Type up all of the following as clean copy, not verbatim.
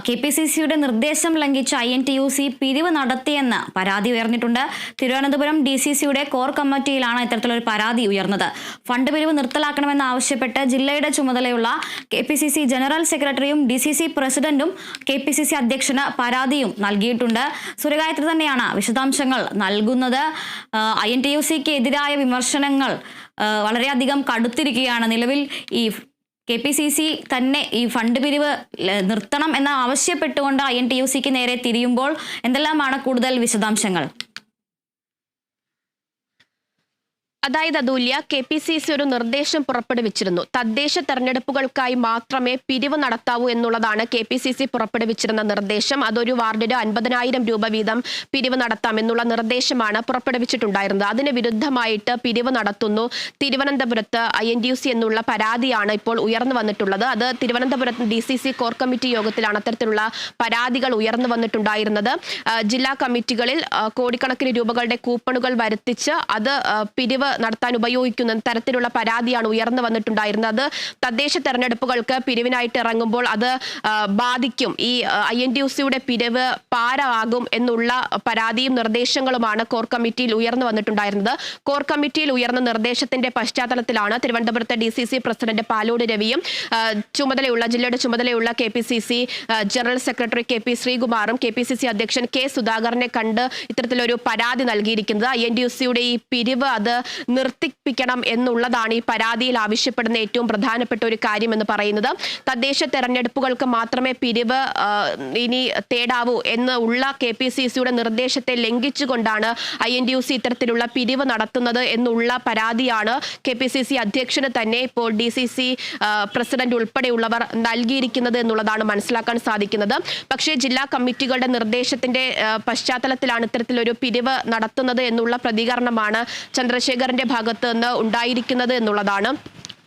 KPCCയുടെ നിർദ്ദേശം ലംഘിച്ച INTUC പിരിവ് നടത്തിയെന്ന് പരാതി ഉയർന്നിട്ടുണ്ട്. തിരുവനന്തപുരം DCCയുടെ കോർ കമ്മിറ്റിയിലാണ് ഇത്തരത്തിലൊരു പരാതി ഉയർന്നത്. ഫണ്ട് പിരിവ് നിർത്തലാക്കണമെന്ന് ആവശ്യപ്പെട്ട് ജില്ലയുടെ ചുമതലയുള്ള KPCC ജനറൽ സെക്രട്ടറിയും DCC പ്രസിഡന്റും KPCC അധ്യക്ഷന് പരാതിയും നൽകിയിട്ടുണ്ട്. സൂര്യഗായത്രി തന്നെയാണ് വിശദാംശങ്ങൾ നൽകുന്നത്. INTUCക്ക് എതിരായ വിമർശനങ്ങൾ വളരെയധികം കടുത്തിരിക്കുകയാണ്. നിലവിൽ ഈ KPCC തന്നെ ഈ ഫണ്ട് പിരിവ് നിർത്തണം എന്ന് ആവശ്യപ്പെട്ടുകൊണ്ട് INTUCക്ക് നേരെ തിരിയുമ്പോൾ എന്തെല്ലാമാണ് കൂടുതൽ വിശദാംശങ്ങൾ? അതായത് അതുല്യ, KPCC ഒരു നിർദ്ദേശം പുറപ്പെടുവിച്ചിരുന്നു. തദ്ദേശ തെരഞ്ഞെടുപ്പുകൾക്കായി മാത്രമേ പിരിവ് നടത്താവൂ എന്നുള്ളതാണ് KPCC പുറപ്പെടുവിച്ചിരുന്ന നിർദ്ദേശം. അതൊരു വാർഡിന് 50,000 രൂപ വീതം പിരിവ് നടത്താം എന്നുള്ള നിർദ്ദേശമാണ് പുറപ്പെടുവിച്ചിട്ടുണ്ടായിരുന്നത്. അതിന് വിരുദ്ധമായിട്ട് പിരിവ് നടത്തുന്നു തിരുവനന്തപുരത്ത് INTUC എന്നുള്ള പരാതിയാണ് ഇപ്പോൾ ഉയർന്നു വന്നിട്ടുള്ളത്. അത് തിരുവനന്തപുരത്ത് DCC കോർ കമ്മിറ്റി യോഗത്തിലാണ് അത്തരത്തിലുള്ള പരാതികൾ ഉയർന്നു വന്നിട്ടുണ്ടായിരുന്നത്. ജില്ലാ കമ്മിറ്റികളിൽ കോടിക്കണക്കിന് രൂപകളുടെ കൂപ്പണുകൾ വരുത്തിച്ച് അത് പിരിവ് നടത്താൻ ഉപയോഗിക്കുന്ന തരത്തിലുള്ള പരാതിയാണ് ഉയർന്നു വന്നിട്ടുണ്ടായിരുന്നത്. അത് തദ്ദേശ തെരഞ്ഞെടുപ്പുകൾക്ക് പിരിവിനായിട്ട് ഇറങ്ങുമ്പോൾ അത് ബാധിക്കും, ഈ INTUCയുടെ പിരിവ് പാരമാകും എന്നുള്ള പരാതിയും നിർദ്ദേശങ്ങളുമാണ് കോർ കമ്മിറ്റിയിൽ ഉയർന്നു വന്നിട്ടുണ്ടായിരുന്നത്. കോർ കമ്മിറ്റിയിൽ ഉയർന്ന നിർദ്ദേശത്തിന്റെ പശ്ചാത്തലത്തിലാണ് തിരുവനന്തപുരത്തെ DCC പ്രസിഡന്റ് പാലോട് രവിയും ജില്ലയുടെ ചുമതലയുള്ള KPCC general secretary KP ശ്രീകുമാറും KPCC അധ്യക്ഷൻ K സുധാകരനെ കണ്ട് ഇത്തരത്തിലൊരു പരാതി നൽകിയിരിക്കുന്നത്. INTUCയുടെ ഈ പിരിവ് അത് നിർത്തിപ്പിക്കണം എന്നുള്ളതാണ് ഈ പരാതിയിൽ ആവശ്യപ്പെടുന്ന ഏറ്റവും പ്രധാനപ്പെട്ട ഒരു കാര്യം എന്ന് പറയുന്നത്. തദ്ദേശ തെരഞ്ഞെടുപ്പുകൾക്ക് മാത്രമേ പിരിവ് ഇനി തേടാവൂ എന്നുള്ള KPCCയുടെ നിർദ്ദേശത്തെ ലംഘിച്ചുകൊണ്ടാണ് INTUC ഇത്തരത്തിലുള്ള പിരിവ് നടത്തുന്നത് എന്നുള്ള പരാതിയാണ് KPCC അധ്യക്ഷന് തന്നെ ഇപ്പോൾ DCC പ്രസിഡന്റ് ഉൾപ്പെടെയുള്ളവർ നൽകിയിരിക്കുന്നത് എന്നുള്ളതാണ് മനസ്സിലാക്കാൻ സാധിക്കുന്നത്. പക്ഷേ ജില്ലാ കമ്മിറ്റികളുടെ നിർദ്ദേശത്തിന്റെ പശ്ചാത്തലത്തിലാണ് ഇത്തരത്തിലൊരു പിരിവ് നടത്തുന്നത് എന്നുള്ള പ്രതികരണമാണ് ചന്ദ്രശേഖരന്റെ ഭാഗത്ത് നിന്ന് ഉണ്ടായിരിക്കുന്നത് എന്നുള്ളതാണ്.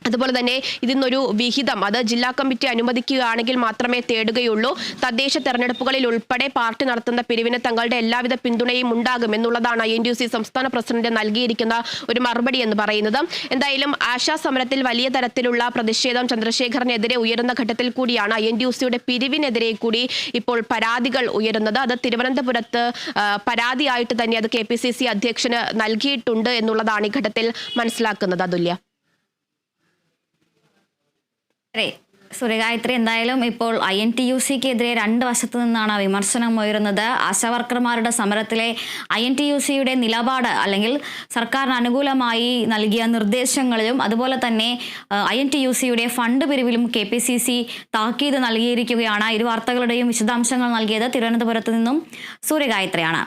അതുപോലെ തന്നെ ഇതിന്നൊരു വിഹിതം അത് ജില്ലാ കമ്മിറ്റി അനുവദിക്കുകയാണെങ്കിൽ മാത്രമേ തേടുകയുള്ളൂ. തദ്ദേശ തെരഞ്ഞെടുപ്പുകളിൽ ഉൾപ്പെടെ പാർട്ടി നടത്തുന്ന പിരിവിന് തങ്ങളുടെ എല്ലാവിധ പിന്തുണയും ഉണ്ടാകും എന്നുള്ളതാണ് INTUC സംസ്ഥാന പ്രസിഡന്റ് നൽകിയിരിക്കുന്ന ഒരു മറുപടി എന്ന് പറയുന്നത്. എന്തായാലും ആശാ സമരത്തിൽ വലിയ തരത്തിലുള്ള പ്രതിഷേധം ചന്ദ്രശേഖരനെതിരെ ഉയരുന്ന ഘട്ടത്തിൽ കൂടിയാണ് INTUCയുടെ പിരിവിനെതിരെ കൂടി ഇപ്പോൾ പരാതികൾ ഉയരുന്നത്. അത് തിരുവനന്തപുരത്ത് പരാതിയായിട്ട് തന്നെ അത് KPCC അധ്യക്ഷന് നൽകിയിട്ടുണ്ട് എന്നുള്ളതാണ് ഈ ഘട്ടത്തിൽ മനസ്സിലാക്കുന്നത്. അതുല്യ. സൂര്യഗായത്രി, എന്തായാലും ഇപ്പോൾ INTUCക്കെതിരെ രണ്ട് വശത്തു നിന്നാണ് വിമർശനം ഉയരുന്നത്. ആശാവർക്കർമാരുടെ സമരത്തിലെ INTUCയുടെ നിലപാട് അല്ലെങ്കിൽ സർക്കാരിന് അനുകൂലമായി നൽകിയ നിർദ്ദേശങ്ങളിലും അതുപോലെ തന്നെ INTUCയുടെ ഫണ്ട് പിരിവിലും KPCC താക്കീത് നൽകിയിരിക്കുകയാണ്. ഇരു വാർത്തകളുടെയും വിശദാംശങ്ങൾ നൽകിയത് തിരുവനന്തപുരത്ത് നിന്നും സൂര്യഗായത്രിയാണ്.